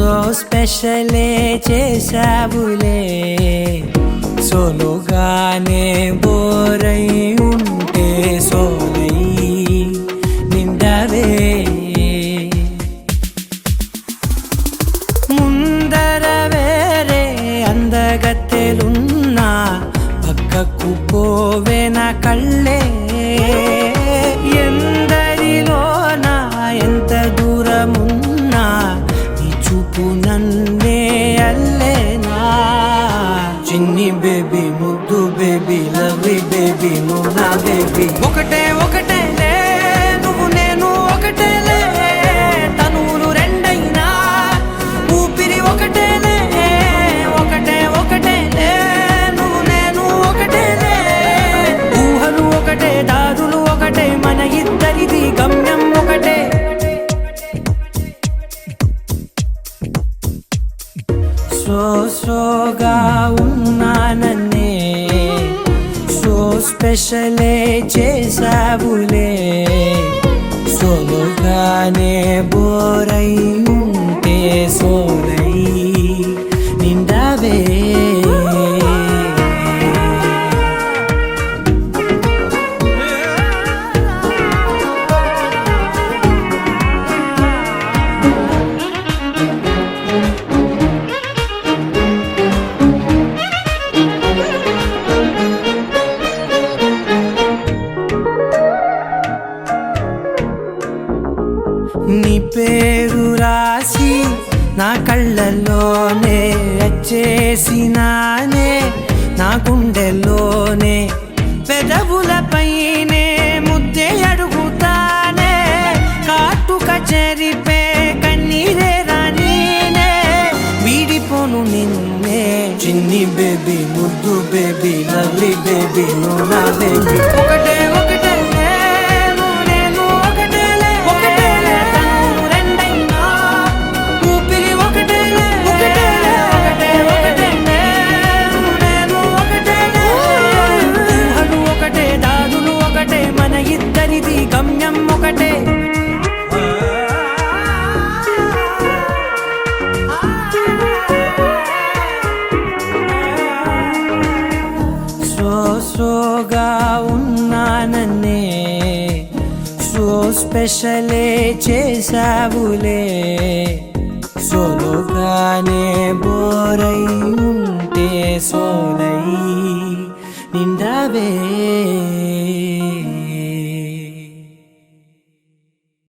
so స్పెషలే చేసావులే సోలోగానే బోరై ఉంటే సోలై నిండవే ముందర వేరే అందగత్తెలున్నా పక్కకు పోవే నా కళ్ళే ఎందరిలోనా ఎంత దూరమున్నా నీ చూపు నన్నే అల్లేనా చిన్ని బేబీ ముద్దు బేబీ లవ్లీ బేబీ నువ్వు నా బేబీ ఒకటే ఒకటేలే నువ్వు నేను ఒకటేలే తనువులు రెండైనా ఊపిరి ఒకటేలే ఒకటే ఒకటేలే నువ్వు నేను ఒకటేలే ఊహలు ఒకటే దారులు ఒకటే మన ఇద్దరిది గమ్యం ఒకటే సోగా ఉన్నానన్నే సో స్పెషలే చేసావులే సోలోగానే బోరై ఉంటే సోలై నిండవే నీ పేరు రాసి నా కళ్ళల్లోనే వచ్చేసినానే నా గుండెల్లోనే పెదవులపైనే ముద్దే అడుగుతానే కాటుక చెరిపే కన్నీరే రానీనే వీడిపోను నిన్నే చిన్ని బేబీ ముద్దు బేబీ లవ్లీ బేబీ నువ్వు నా బేబీ ఒకటే ఒకటే ఇద్దరిది గమ్యం ఒకటే సోగా ఉన్నానన్నే సో స్పెషలే చేసావులే సోలోగానే బోరై ఉంటే సోలై నిండవే